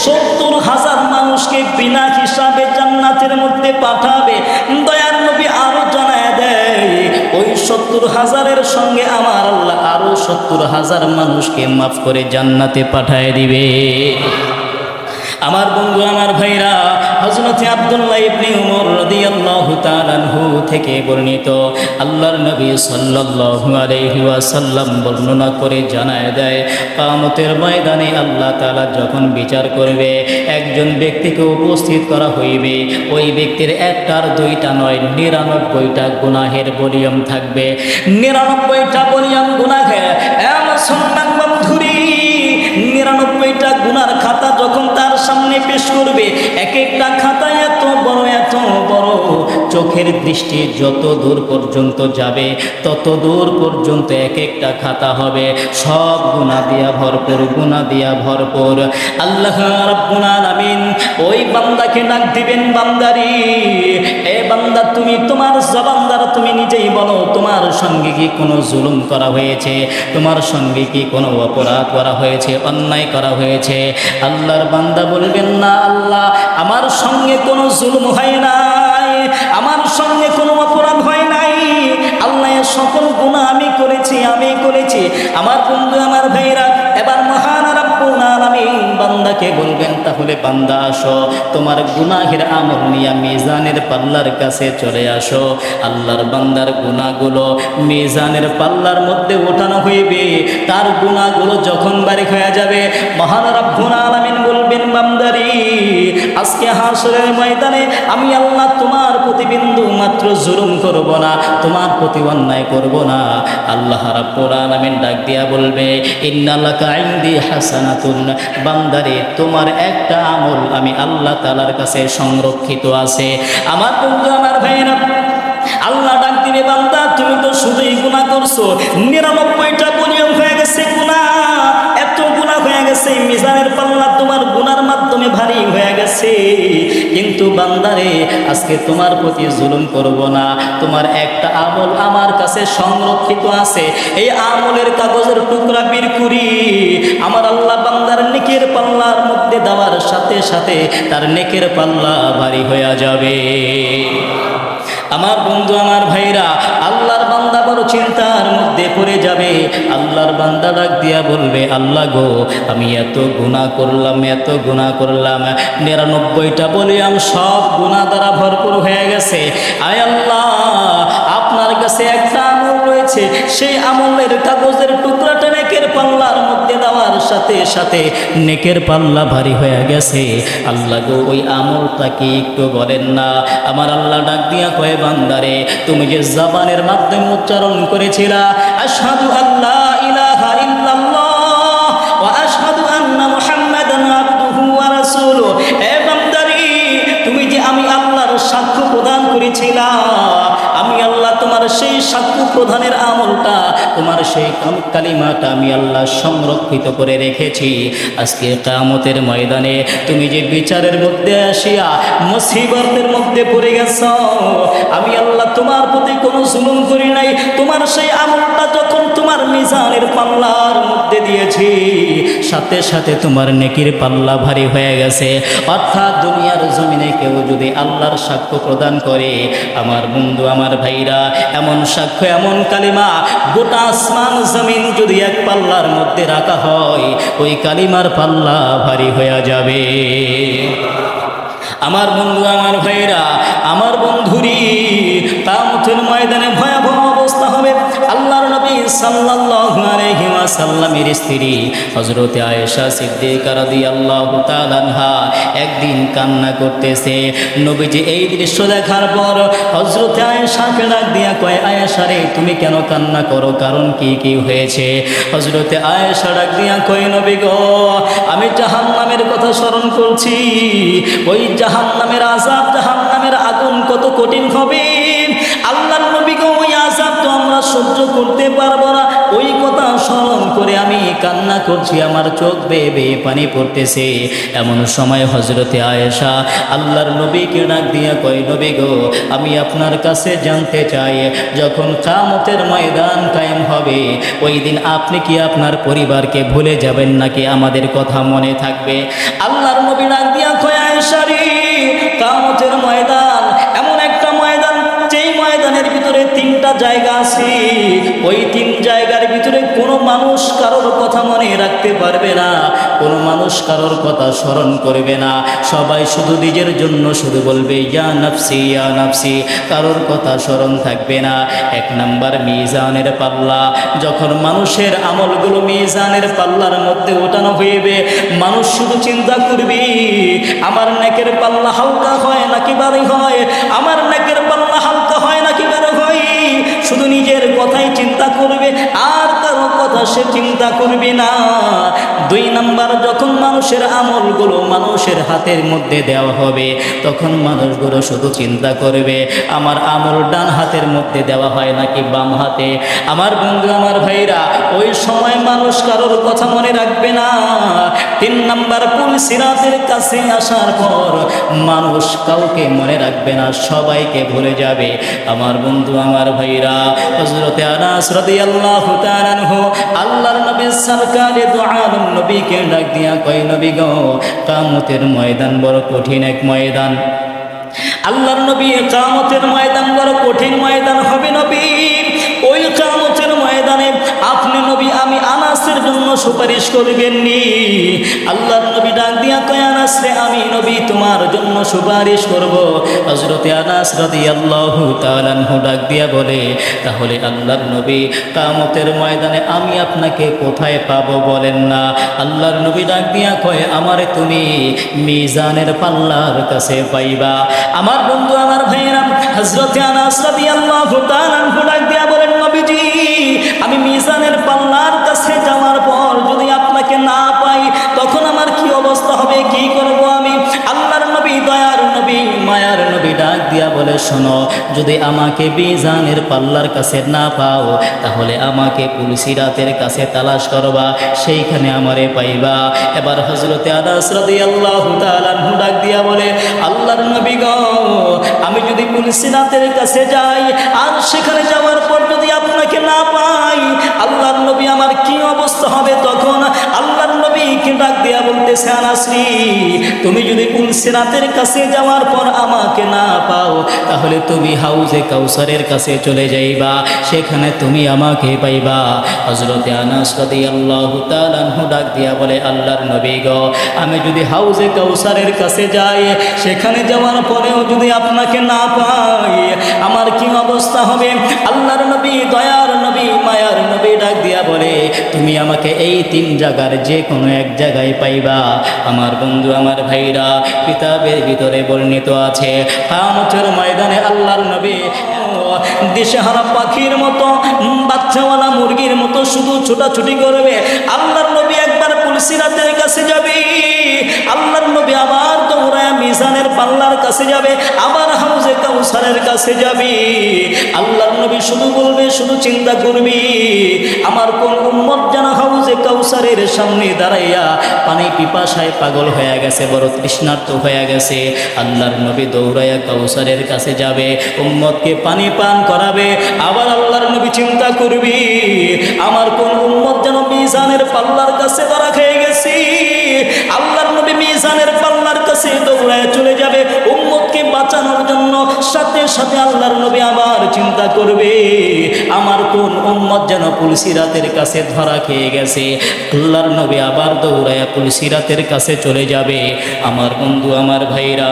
70,000 মানুষকে বিনা হিসাবে জান্নাতের মধ্যে পাঠাবে। দয়ার নবী আরো জানায় দেয়, ওই 70,000-এর সঙ্গে আমার আল্লাহ আরো 70,000 মানুষকে মাফ করে জান্নাতে পাঠায় দিবে। আমার বন্ধু, আমার ভাইরা, হযরতে আব্দুল্লাহ ইবনে ওমর রাদিয়াল্লাহু তাআলা আনহু থেকে বর্ণিত, আল্লাহর নবী সাল্লাল্লাহু আলাইহি ওয়াসাল্লাম বর্ণনা করে জানায় দেয়, কিয়ামতের ময়দানে আল্লাহ তাআলা যখন বিচার করবে, একজন ব্যক্তিকে উপস্থিত করা হইবে, ওই ব্যক্তির একটার দুইটা নয়, 99টা গুনাহের ভলিউম থাকবে। 99টা ভলিউম গুনাহের। মুসলমান বন্ধুরি, 99টা গুনার খাতা যখন তার সামনে পেশ করবে, এক একটা খাতা এত বড়, এত বড়, চোখের দৃষ্টি যত দূর পর্যন্ত যাবে তত দূর পর্যন্ত এক একটা খাতা হবে সব গুনাহ দিয়া ভরপুর, গুনাহ দিয়া ভরপুর। আল্লাহ রাব্বুল আলামিন ওই বান্দাকে ডাক দিবেন, বান্দারি, এ বান্দা, তুমি তোমার জবান দ্বারা তুমি নিজেই বলো, তোমার সঙ্গে কি কোনো জুলুম করা হয়েছে? তোমার সঙ্গে কি কোনো অপরাধ করা হয়েছে, অন্যায় করা হয়েছে? আল্লাহর বান্দা বলবেন, না আল্লাহ, আমার সঙ্গে কোনো জুলুম হয় নাই, আমার সঙ্গে কোনো অপরাধ হয় নাই, আল্লাহ সকল গুনাহ আমি করেছি, আমি করেছি। আমার বন্ধু, আমার ভাইরা, এবার মহান রাব্বুল আলামিন বান্দাকে বলবেন, তাহলে বান্দা আসো, তোমার গুনাহের আমল নিয়ে মিজানের পাল্লার কাছে চলে আসো। আল্লাহর বান্দার গুনাহগুলো মিজানের পাল্লার মধ্যে ওঠানো হইবে। তার গুনাহগুলো যখন বারিক হয়ে যাবে, মহান রব্বুল আলামিন বলবেন, বান্দারি আজকে হাসরের ময়দানে আমি আল্লাহ তোমার প্রতি বিন্দু মাত্র জুলুম করব না, তোমার প্রতি অন্যায় করব না। আল্লাহ রাব্বুল আলামিন ডাক দিয়া বলবে, ইন্নালাকা ইনদি হাসানাতুন, বান্দারে তোমার একটা আমল আমি আল্লাহ তাআলার কাছে সংরক্ষিত আছে। আমার বন্ধু, আমার ভাইরা, আল্লাহ ডাক দিবে, বান্দা তুমি তো শুধুই গুনাহ করছো, 99টা গুনাহ হয়ে গেছে, গুনাহ এত গুনাহ হয়ে গেছে, মিজানের পাল্লা তোমার গুনার মাধ্যমে ভারী হয়ে গেছে। কিন্তু বান্দারে আজকে তোমার প্রতি জুলুম করব না, তোমার একটা আমল আমার কাছে সংরক্ষিত আছে। এই আমলের কাগজের টুকরা বের করি, আমার আল্লাহ বান্দার নেকের পাল্লার মধ্যে দেওয়ার সাথে সাথে তার নেকের পাল্লা ভারী হয়ে যাবে। আমার বন্ধু, আমার ভাইরা, আল্লাহর বান্দা বড় চিন্তার মধ্যে পড়ে যাবে। আল্লাহর বান্দা ডাক দিয়া বলবে, আল্লাহ গো, আমি এত গুনাহ করলাম, এত গুনাহ করলাম, 99টা বলিয়াম সব গুনাহ দ্বারা ভরপুর হয়ে গেছে। আয় আল্লাহ, আপনার কাছে একটা আমল রয়েছে, সেই আমলের কাগজের টুকরাটা নেকের পাল্লার মধ্যে দেওয়ার সাথে সাথে নেকের পাল্লা ভারী হয়ে গেছে। আল্লাহ গো, ওই আমলটা কি একটু বলেন না? আমার আল্লাহ ডাক দিয়া কয়, বান্দারে তুমি যে জবানের মাধ্যমে উচ্চারণ করেছিলা, আশহাদু আল্লা ইলাহা ইল্লাল্লাহ ওয়া আশহাদু আন্না মুহাম্মাদান আবদুহু ওয়া রাসূলুহু, এ বান্দারি তুমি যে আমি আল্লাহর সাক্ষ্য প্রদান করেছিলা, আমি আল্লাহ তোমার সেই সাক্ষ্য প্রদানের আমলটা, তোমার সেই কালিমাটা আমি আল্লাহ সংরক্ষিত করে রেখেছি। আজকে কিয়ামতের ময়দানে তুমি যে বিচারের মধ্যে আসিয়া মুসিবতের মধ্যে পড়ে গেছ, আমি আল্লাহ তোমার প্রতি কোনো জুলুম করি নাই। তোমার সেই আমলটা যখন তোমার মিজানের পাল্লার মধ্যে দিয়েছি, সাথে সাথে তোমার নেকির পাল্লা ভারী হয়ে গেছে। অর্থাৎ দুনিয়ার জমিনে কেউ যদি আল্লাহর সাক্ষ্য প্রদান করে, আমার বন্ধু, আমার ভাইরা, এমন সাক্ষ্য, এমন কালিমা, গোটা আসমান জমিন যদি এক পাল্লার মধ্যে রাখা হয়, ওই কালিমার পাল্লা ভারী হয়ে যাবে। আমার বন্ধু, আমার ভাইরা, আমার বন্ধুরি, কিয়ামতের ময়দানে ভয়াবহ অবস্থা হবে। আল্লাহর নবী সাল্লাল্লাহু আলাইহি ওয়াসাল্লামের স্ত্রী হযরতে আয়েশা সিদ্দিকা রাদিয়াল্লাহু তাআলা আনহা একদিন কান্না করতেছে। নবীজি এই দৃশ্য দেখার পর হযরতে আয়েশাকে ডাক দিয়া কয়, আয়েশা রে, তুমি কেন কান্না করো? কারণ কি কি হয়েছে? হযরতে আয়েশা ডাক দিয়া কয়, নবী গো, আমি জাহান্নামের কথা স্মরণ করছি। ওই জাহান্নামের আযাব, জাহান্নামের আগুন কত কঠিন হবে। আল্লাহর নবী গো, ওই আযাব তো আমরা সহ্য করতে পারবো না। ওই কথা স্মরণ করে আমি কান্না করছি, আমার চোখ বেয়ে বেয়ে পানি পড়তেছে। এমন সময় হযরতে আয়েশা আল্লাহর নবীকে ডাক দিয়া কয়, নবী গো, আমি আপনার কাছে জানতে চাই, যখন কিয়ামতের ময়দান কায়েম হবে, ওই দিন আপনি কি আপনার পরিবারকে ভুলে যাবেন নাকি আমাদের কথা মনে থাকবে? আল্লাহর নবী ডাক দিয়া কয়, আয়েশা রে, কিয়ামতের ময়দান এমন একটা ময়দান, যেই ময়দানের ভিতরে 3টা জায়গা আছে। ওই 3 জায়গার ভিতরে কোনো মানুষ কারোর কথা মনে রাখতে পারবে না, কোনো মানুষ কারোর কথা স্মরণ করবে না। সবাই শুধু নিজের জন্য শুধু বলবে, ইয়া নাফসি, ইয়া নাফসি, কারোর কথা স্মরণ থাকবে না। 1 নাম্বার মিজানের পাল্লা, যখন মানুষের আমলগুলো মিজানের পাল্লার মধ্যে ওঠানো হইবে, মানুষ শুধু চিন্তা করবে, আমার নেকের পাল্লা হালকা হয় নাকি ভারী হয়, আমার নেকের পাল্লা হালকা হয় নাকি ভারী হয়। শুধু নিজের কথাই চিন্তা করবে, আর কারো কথা সে চিন্তা করবে না। 2 নাম্বার, যখন মানুষের আমলগুলো মানুষের হাতের মধ্যে দেওয়া হবে, তখন মানুষগুলো শুধু চিন্তা করবে, আমার আমল ডান হাতের মধ্যে দেওয়া হয় নাকি বাম হাতে। আমার বন্ধু, আমার ভাইরা, ওই সময় মানুষ কারোর কথা মনে রাখবে না। 3 নাম্বার, পুল সিরাতের কাছে আসার পর মানুষ কাউকে মনে রাখবে না, সবাইকে ভুলে যাবে। আমার বন্ধু, আমার ভাইরা, হযরতে আনাস রাদিয়াল্লাহু তাআলা আনহু আল্লাহর নবী সরকারে দু আলম নবীকে ডাক দিয়া কয়, নবী গো, কিয়ামতের ময়দান বড় কঠিন এক ময়দান। আল্লাহর নবী, কিয়ামতের ময়দান বড় কঠিন ময়দান হবে নবী। ওই কিয়ামতের ময়দানে আপনি নবী, আমি আনাসের জন্য সুপারিশ করবেননি। আল্লাহর নবী ডাক দিয়া কয়, আনাস রে, আমি নবী তোমার জন্য সুপারিশ করব। হযরতে আনাস রাদিয়াল্লাহু তাআলা আনহু ডাক দিয়া বলে, তাহলে আল্লাহর নবী কিয়ামতের ময়দানে আমি আপনাকে কোথায় পাবো বলেন না? আল্লাহর নবী ডাক দিয়া কয়, আমারে তুমি মিজানের পাল্লার কাছে পাইবা। আমার বন্ধু, আমার ভাইরা, হযরতে আনাস রাদিয়াল্লাহু তাআলা আনহু ডাক দিয়া বলেন, নবীজি, আমি মিজানের পাল্লার কাছে যাওয়ার পর যদি আপনাকে না পাই, তখন আমার কি অবস্থা হবে, কি করব আমি? আল্লাহর নবী, দয়ার নবী, মায়ার নবী ডাক দিয়া বলে, শোনো, যদি আমাকে মিজানের পাল্লার কাছে না পাও, তাহলে আমাকে পুলসিরাতের কাছে তালাশ করবা, সেইখানে আমারে পাইবা। এবার হযরতে আনাস রাদিয়াল্লাহু তাআলা আনহু ডাক দিয়া বলে, আল্লাহর নবী গো, আমি যদি পুলসিরাতের কাছে যাই আর সেখানে যাওয়ার পর যদি আপনাকে না পাই, আল্লাহর নবী, আমার কি অবস্থা হবে তখন? আল্লাহর নবীকে ডাক দিয়া বলতেছে, আনাস রে, তুমি যদি পুলসিরাতের কাছে যাওয়ার পর আমাকে না পাও, তাহলে তুমি হাউজে কাউসারের কাছে চলে যাইবা, সেখানে তুমি আমাকে পাইবা। হযরতে আনাস রাদিয়াল্লাহু তাআলা আনহু ডাক দিয়া বলে, আল্লাহর নবী গো, আমি যদি হাউজে কাউসারের কাছে যাই, সেখানে যাওয়ার পরেও যদি আপনাকে না পাই, আমার কি অবস্থা হবে? আল্লাহর নবী, দয়ার নবী, মায়ার নবী ডাক দিয়া বলে, তুমি আমাকে এই তিন জায়গার যে কোনো এক জায়গায় পাইবা। আমার বন্ধু, আমার ভাইরা, কিতাবের ভিতরে বর্ণিত আছে, কিয়ামতের ময়দানে আল্লাহর নবী দিশেহারা পাখির মতো, বাচ্চাওয়ালা মুরগির মতো শুধু ছোটাছুটি করবে। আল্লাহর নবী একবার পুলসিরাতের কাছে যাবে, আল্লাহর নবী আবার দৌড়ায় মিজানের পাল্লার কাছে যাবে, আবার হাউজে কাউসারের কাছে যাবে। আল্লাহর নবী শুধু বলবে, শুধু চিন্তা করবি, আমার কোন উম্মত যেন হাউজে কাউসারের সামনে দাঁড়াইয়া পানি পিপাসায় পাগল হয়ে গেছে, বড় তৃষ্ণার্ত হয়ে গেছে। আল্লাহর নবী দৌড়াইয়া কাউসারের কাছে যাবে, উম্মতকে পানি পান করাবে। আবার আল্লাহর নবী চিন্তা করবি, আমার কোন উম্মত যেন মিজানের পাল্লার কাছে ধরা খেয়ে গেছি। আল্লাহর নবী মিজানের পাল্লার কাছে দৌড়ায় চলে যাবে উম্মতকে বাঁচানোর জন্য। সাথে সাথে আল্লাহর নবী আবার চিন্তা করবে, আমার কোন উম্মত যেন পুলসিরাতের কাছে ধরা খেয়ে গেছে। আল্লাহর নবী আবার দৌড়ায় পুলসিরাতের কাছে চলে যাবে। আমার বন্ধু, আমার ভাইরা,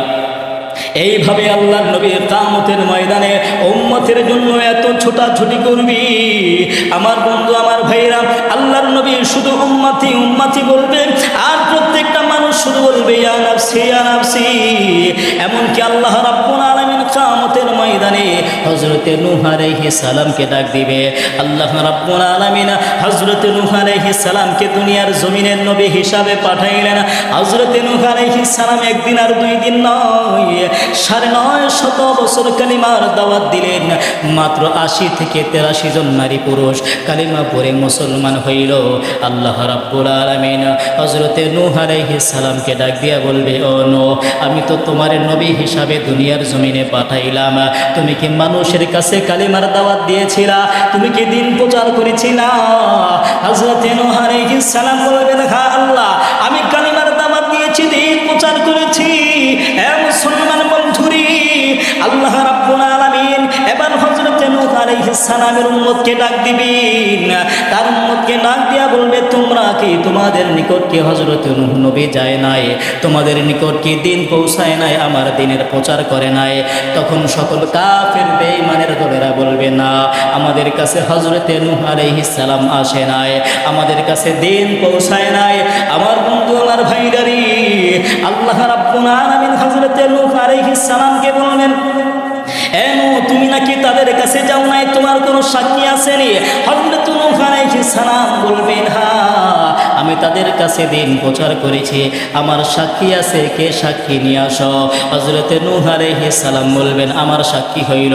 এইভাবে আল্লাহর নবী কিয়ামতের ময়দানে উম্মতের জন্য এত ছোটাছুটি করবি। আমার বন্ধু, আমার ভাইরা, আল্লাহর নবী শুধু উম্মতি উম্মতি বলবেন, আর প্রত্যেকটা মানুষ শুধু বলবে, ইয়া নাফসি, ইয়া নাফসি। এমনকি আল্লাহ রাব্বুল আলামিন কিয়ামতের ময়দানে হযরতে নূহ আলাইহিস সালামকে ডাক দিবে। আল্লাহ রাব্বুল আলামিন হযরতে নূহ আলাইহিস সালামকে দুনিয়ার জমিনের নবী হিসাবে পাঠাইলেন। হযরতে নূহ আলাইহিস সালাম একদিন আর দুই দিন নয়, 950 বছর কালিমার দাওয়াত দিলেন। মাত্র 80 থেকে 83 জন নারী পুরুষ কালিমা পড়ে মুসলমান হইল। আল্লাহ রাব্বুল আলামিন হযরতে নূহ আলাইহিস সালামকে ডাক দিয়া বলবে, ও নূহ, আমি তো তোমার নবী হিসাবে দুনিয়ার জমিনে পাঠাইলাম, তুমি কি মানুষের কাছে কালিমার দাওয়াত দিয়েছিলা? তুমি কি দিন প্রচার করেছিলা? হযরতে নূহ আলাইহিস সালাম বলবেন, হ্যাঁ আল্লাহ, আমি কালিমার দাওয়াত দিয়েছি, দিন প্রচার করেছি। মুসলমান বন্ধুরি, আল্লাহ রাব্বুল আলামিন এবার হযরতে নূহ আলাইহিস সালামের উম্মতকে ডাক দিবেন। তার উম্মতকে ডাক দিয়া বলবে, তোমরা কি, তোমাদের নিকট কি হযরতে নূহ নবী যায় নাই? তোমাদের নিকট কি দিন পৌঁছায় নাই? আমার দিনের প্রচার করে নাই? তখন সকল কাফের বেঈমানের দলেরা বলবে, না, আমাদের কাছে হযরতে নূহ আলাইহিস সালাম আসে নাই, আমাদের কাছে দিন পৌঁছায় নাই। আমার বন্ধু, আমার ভাইরারি, আল্লাহ রাব্বুল আলামিন হযরতে নূহ আলাইহিস সালামকে বললেন, তুমি নাকি তাদের কাছে যাও নাই, তোমার কোনো সাক্ষী আসেনি? হযরত নূহ আলাইহিস সালাম বলবেন, হ্যাঁ, আমি তাদের কাছে দিন প্রচার করেছি, আমার সাক্ষী আছে, কে সাক্ষী নিয়ে আসো। হযরতে নূহ আলাইহিস সালাম বলবেন, আমার সাক্ষী হইল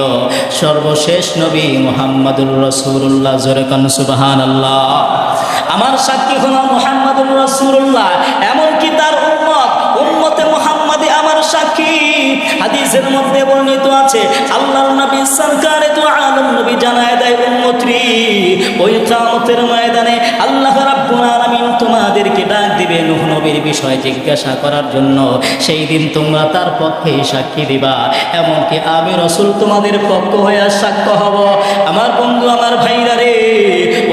সর্বশেষ নবী মুহাম্মদুর রাসূলুল্লাহ। জোরে কান সুবহানাল্লাহ। আমার সাক্ষী হলো মুহাম্মদুর রাসূলুল্লাহ, এমনকি তার উম্মতে মুহাম্মাদি আমার সাক্ষী। হাদিসের মধ্যে বর্ণিত আছে, আল্লাহর নবী সরকারে তো আলম নবী জানায় দেয়, উম্মতরি, ওই কিয়ামতের ময়দানে আল্লাহ রাব্বুল আলামিন তোমাদেরকে ডাক দিবে নূহ নবীর বিষয় জিজ্ঞাসা করার জন্য। সেই দিন তোমরা তার পক্ষে সাক্ষী দিবা, এমনকি আমি রাসূল তোমাদের পক্ষ হয়ে সাক্ষ্য হব। আমার বন্ধু, আমার ভাইরা রে,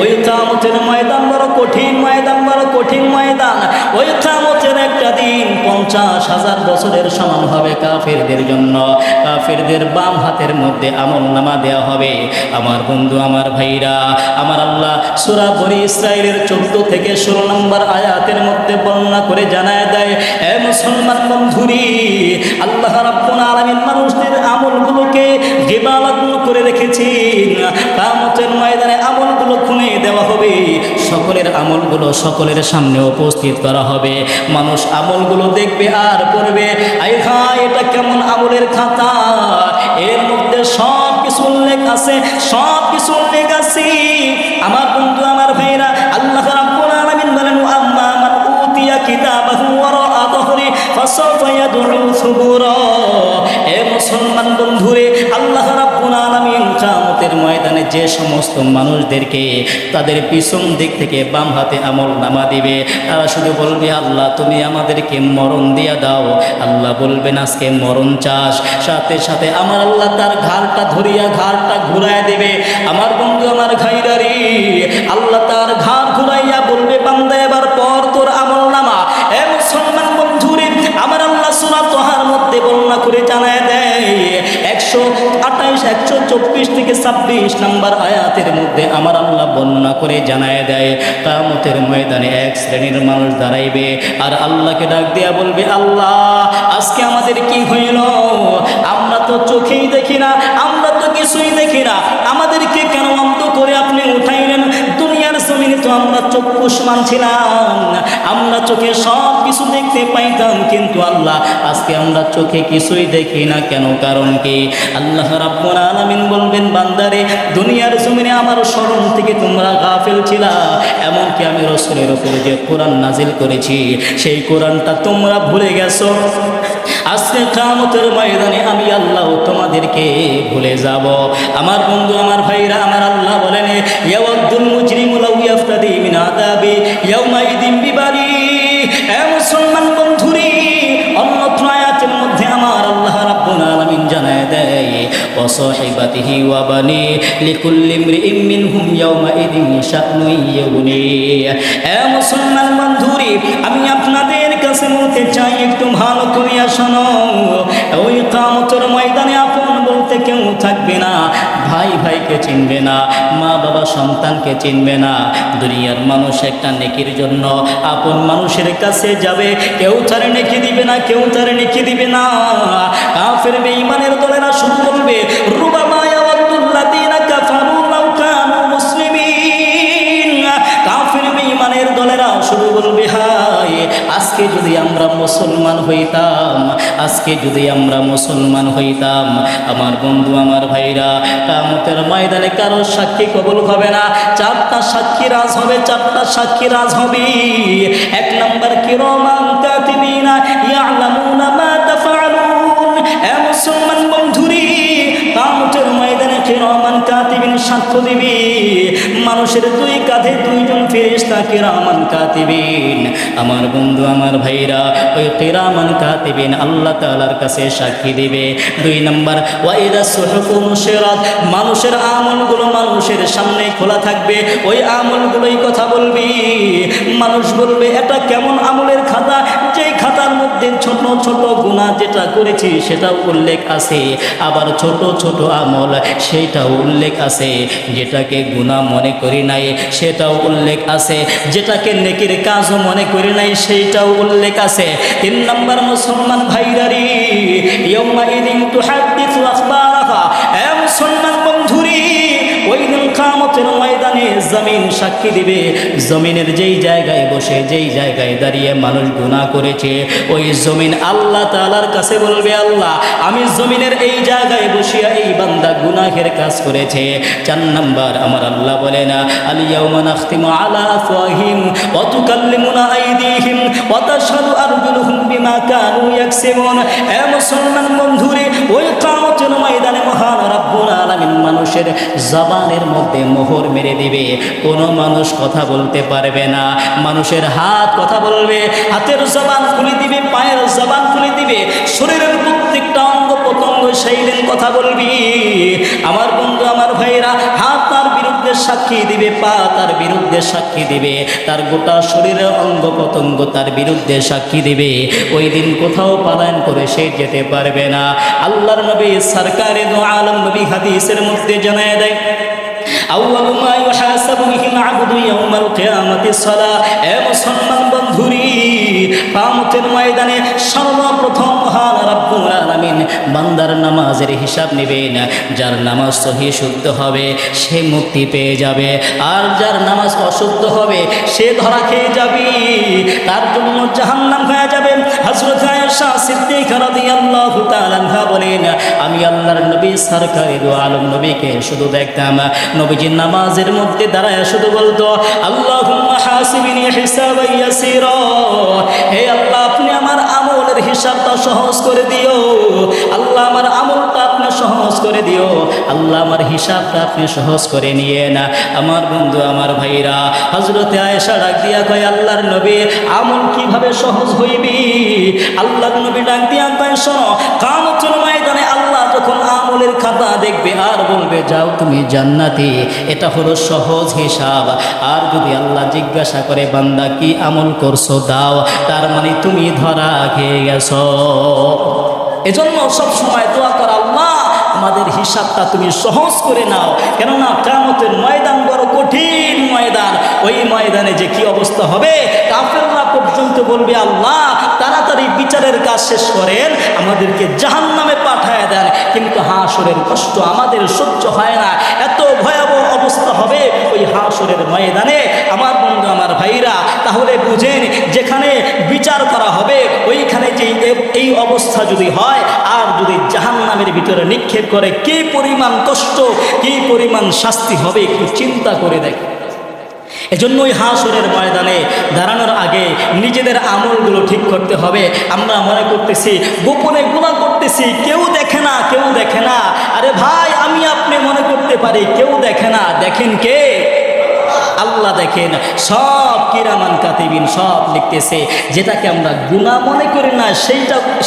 ওই কিয়ামতের ময়দান বড় কঠিন ময়দান, কঠিন ময়দান। ওই কিয়ামতের একটা দিন 50,000 বছরের সমান হবে কাফেরদের জন্য। কাফেরদের বাম হাতের মধ্যে আমলনামা দেওয়া হবে। আমার বন্ধু, আমার ভাইরা, আমার আল্লাহ সূরা বনী ইসরাঈলের 14 থেকে 16 নম্বর আয়াতের মধ্যে বর্ণনা করে জানায় দেয়, এ মুসলমান বন্ধুরি, আল্লাহ রাব্বুল আলামিন মানুষদের আমলগুলোকে গিবালগ্ন করে রেখেছেন। কিয়ামতের ময়দানে আমলগুলো খুলে দেওয়া হবে, সকলের আমলগুলো সকলের সামনে উপস্থিত করা হবে। মানুষ আমলগুলো দেখবে আর পড়বে, আয় হায় এটা কেমন আমলের খাতা, এর মধ্যে সব কিছু উল্লেখ আছে, সব কিছু উল্লেখ আছে। আমার বন্ধু, আমার ভাইরা, আল্লাহ রাব্বুল আলামিন বলেন, আম্মা মান উতিয়া কিতাবাহু ওয়ারাআ যহরি ফাসাউফা ইয়াদউ সুবুরা। এ মুসলমান বন্ধুরে, আল্লাহ রাব্বুল আলামিন কিয়ামতের ময়দানে যে সমস্ত মানুষদেরকে তাদের পিছন দিক থেকে বাম হাতে আমলনামা দিবে, তারা শুধু বলবে, আল্লাহ তুমি আমাদেরকে মরণ দিয়া দাও। আল্লাহ বলবেন, আজকে মরণ চাস? সাথে সাথে আমার আল্লাহ তার ঘাড়টা ধরিয়া ঘাড়টা ঘুরায় দেবে। আমার বন্ধু, আমার ভাইরারি, আল্লাহ তার ঘাড় ঘুরাইয়া বলবে, বান্দা এবার পর তোর আমলনামা। এ মুসলমান বন্ধুরে, আমার আল্লাহ সূরা তাহার মধ্যে বর্ণনা করে জানায় দেয়, 128, 124 থেকে 26 নম্বর আয়াতের মধ্যে আমার আল্লাহ বর্ণনা করে জানায় দেয়, কিয়ামতের ময়দানে এক শ্রেণীর মানুষ দাঁড়াইবে আর আল্লাহকে ডাক দিয়া বলবে, আল্লাহ আজকে আমাদের কি হইল? আমরা তো চোখেই দেখি না, আমরা তো কিছুই দেখি না, আমাদেরকে কেন অন্ধ করে আপনি উঠাইলেন? দুনিয়ার জমিনে তো আমরা চক্ষুষ্মান ছিলাম, আমরা চোখে সব কিছু দেখতে পাইতাম, কিন্তু আল্লাহ আজকে আমরা চোখে কিছুই দেখি না কেন? কারণ কি? আল্লাহ রাব্বুল আলামিন বলবেন, বান্দারে দুনিয়ার জমিনে আমার স্মরণ থেকে তোমরা গাফিল ছিলা, এমনকি আমি রাসূলের উপর যে কোরআন নাজিল করেছি সেই কোরআনটা তোমরা ভুলে গেছো। আজকে কিয়ামতের ময়দানে আমি আল্লাহ তোমাদেরকে ভুলে যাব। আমার বন্ধু, আমার ভাইরা, আমার আল্লাহ বলেন, ইয়াওয়াদুল মুজরিমু লাউ ইয়াফতাদি মিন আযাবি ইয়াউমাইদিন বিবারি। এ মুসলমান বন্ধুরি, অন্যত্র আয়াতের মধ্যে আমার আল্লাহ রাব্বুল আলামিন জানায় দেয়, ওয়া সাহিবাতিহি ওয়া বানি লিকুল্লি ইমরিইম মিনহুম ইয়াউমাইদিন শা'নুন ইউগনি। এ মুসলমান বন্ধুরি, আমি আপনাদের কাছে বলতে চাই, একটু ভালো করিয়া শোনো। ওই কিয়ামতের ময়দানে আপন বলতে কেউ থাকবে না, ভাই ভাইকে চিনবে না, মা বাবা সন্তানকে চিনবে না। দুনিয়ার মানুষ একটা নেকির জন্য আপন মানুষের কাছে যাবে, কেউ তার নেকি দিবে না, কেউ তার নেকি দিবে না। কাফের বেঈমানের দলেরা শুরু করবে, রুবামা ইয়াওয়াদুল্লাযীনা কাফারু লাউ কানু মুসলিমিন। কাফের বেঈমানের দলেরা শুরু করবে, হায় আজকে যদি আমরা মুসলমান হইতাম, আজকে যদি আমরা মুসলমান হইতাম। আমার বন্ধু, আমার ভাইরা, কিয়ামতের ময়দানে কারো সাক্ষী কবুল হবে না। 4টা সাক্ষী রাজ হবে, 4টা সাক্ষী রাজ হবে। 1 নম্বর, কিরামান কাতিবিনা ইয়ালামুনা মা তাফআলুন। এ মুসলমান বন্ধুরি, কিয়ামতের ময়দানে কিরামান কাতিবিন সাক্ষ্য দিবে। মানুষের 2 কাঁধে 2 জন ফেরেশতা কিরামান কাতিবিন। আমার বন্ধু, আমার ভাইরা, ওই কিরামান কাতিবিন আল্লাহ তাআলার কাছে সাক্ষী দিবে। 2 নম্বর, ওয়া ইযা সুহুফু নুশিরাত, মানুষের আমলগুলো মানুষের সামনে খোলা থাকবে, ওই আমলগুলোই কথা বলবি। মানুষ বলবে, এটা কেমন আমলের খাতা, যেই খাতার মধ্যে ছোট ছোট গুনাহ যেটা করেছি সেটাও উল্লেখ আছে, আবার ছোট ছোট আমল সেটাও উল্লেখ আছে, যেটাকে গুনাহ মনে করি নাই সেটাও উল্লেখ আছে, যেটাকে নেকির কাজও মনে করি নাই সেইটাও উল্লেখ আছে। 3 নম্বর, মুসলমান ভাইরারি, ইয়াউমাইদিন তুহাদ্দিসু আখবারাহা। এ মুসলমান বন্ধুরি, ওই দিন কিয়ামতের ময়দানে জমিন সাক্ষী দিবে। জমিনের যেই জায়গায় বসে, যেই জায়গায় দাঁড়িয়ে মানুষ গুনাহ করেছে, ওই জমিন আল্লাহ তাআলার কাছে বলবে, আল্লাহ আমি জমিনের এই জায়গায় বসিয়া এই বান্দা গুনাহের কাজ করেছে। 4 নম্বর, আমার আল্লাহ বলে না, আল ইয়াউমা নাখতিমু আলা আফওয়াহিম ওয়া তুকাল্লিমুনা আইদিহিম ওয়া তাশহাদু আরজুলুহুম বিমা কানু ইয়াকসিবুন। এ মুসলমান বন্ধুরে, ওই কিয়ামতের ময়দানে মহান রব্বুল আলামিন মানুষের জবানের মধ্যে মোহর মেরে দিবে, কোনো মানুষ কথা বলতে পারবে না। মানুষের হাত কথা বলবে, হাতের জবান খুলে দিবে, পায়ের জবান খুলে দিবে, শরীরের প্রত্যেকটা অঙ্গ প্রত্যঙ্গ সেই দিন কথা বলবি। আমার বন্ধু, আমার ভাইরা, হাত তার বিরুদ্ধে সাক্ষী দিবে, পা তার বিরুদ্ধে সাক্ষী দিবে, তার গোটা শরীরের অঙ্গ প্রত্যঙ্গ তার বিরুদ্ধে সাক্ষী দিবে। ওই দিন কোথাও পলায়ন করে সে যেতে পারবে না। আল্লাহর নবী সরকারে দো আলম নবী হাদিসের মধ্যে জানায় দেয়, আউয়ালু মা ইউহাসাবু বিহিল আবদু ইয়াউমাল কিয়ামাতিস সালাহ। এ মুসলমান বন্ধুরি, কিয়ামতের ময়দানে সর্বপ্রথম মহান রব্বুল আলামিন বান্দার নামাজের হিসাব নেবেন। যার নামাজ সহি শুদ্ধ হবে সে মুক্তি পেয়ে যাবে, আর যার নামাজ অশুদ্ধ হবে সে ধরা খেয়ে যাবে, তার জন্য জাহান্নাম হয়ে যাবে। হযরত আয়েশা সিদ্দিকা রাদিয়াল্লাহু তাআলা আনহা বলেন, আমি আল্লাহর নবী সরকারে দো আলম নবীকে শুধু দেখতাম, নবীজি নামাজের মধ্যে দাঁড়ায় শুধু বলতো, আল্লাহুম্মা হাসিবিনি হিসাবান ইয়াসীরা। হে আল্লাহ, আপনি আমার আমলের হিসাবটা সহজ করে দিও। আল্লাহ, আমার আমলটা আপনি সহজ করে দিও। আল্লাহ, আমার হিসাবটা আপনি সহজ করে নিয়ে না। আমার বন্ধু, আমার ভাইরা, হযরতে আয়েশা ডাক দিয়া কয়, আল্লাহর নবী, আমল কিভাবে সহজ হইবি? আল্লাহর নবী ডাক দিয়া কয়, শোনো, কিয়ামতের ময়দানে আল্লাহ যখন আমলের খাতা দেখবে আর বলবে, যাও তুমি জান্নাতি, এটা হলো সহজ হিসাব। আর যদি আল্লাহ জিজ্ঞাসা করে, বান্দা কি আমল করছো, দাও, তার মানে তুমি ধরা খেয়ে গেছো। এজন্য সব সময় দোয়া কর, আল্লাহ আমাদের হিসাবটা তুমি সহজ করে নাও। কেননা কিয়ামতের ময়দান বড় কঠিন ময়দান। ওই ময়দানে যে কি অবস্থা হবে, কাফেররা পর্যন্ত বলবে, আল্লাহ তাড়াতাড়ি বিচারের কাজ শেষ করেন, আমাদেরকে জাহান্নামে পাঠায় দেন। কিন্তু হাসরের কষ্ট আমাদের সহ্য হয় না, এত ভয়াবহ অবস্থা হবে ওই হাসরের ময়দানে। আমার বন্ধু, আমার ভাইরা, তাহলে বুঝেন, যেখানে বিচার করা হবে ওইখানে যে এই অবস্থা যদি হয়, আর যদি জাহান্নামের ভিতরে নিক্ষেপ করে, কি পরিমাণ কষ্ট, কি পরিমাণ শাস্তি হবে, একটু চিন্তা করে দেখ। এজন্য ওই হাসরের ময়দানে দাঁড়ানোর আগে নিজেদের আমলগুলো ঠিক করতে হবে। আমরা মনে করতেছি গোপনে গুনাহ করতেছি, কেউ দেখে না, কেউ দেখে না। আরে ভাই, আমি আপনি মনে করতে পারি কেউ দেখে না, দেখেন কে? আল্লাহ দেখেন। সব কিরামান কাতিবিন সব লিখতেছে। যেটাকে আমরা গুনাহ মনে করি না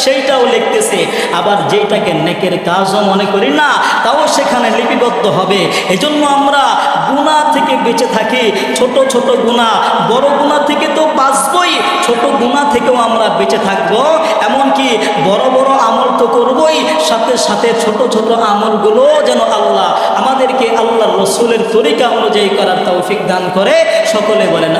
সেইটাও লিখতেছে, আবার যেটাকে নেকের কাজও মনে করি না তাও সেখানে লিপিবদ্ধ হবে। এজন্য আমরা গুনাহ থেকে বেঁচে থাকি। ছোট ছোট গুনাহ, বড় গুনাহ থেকে তো বাঁচবই, ছোট গুনাহ থেকেও আমরা বেঁচে থাকবো। এমনকি বড় বড় আমল তো করবই, সাথে সাথে ছোট ছোট আমলগুলো যেন আল্লাহ আমাদেরকে আল্লাহর রসুলের তরিকা অনুযায়ী করার তৌফিক দান করে। সকলে বলেন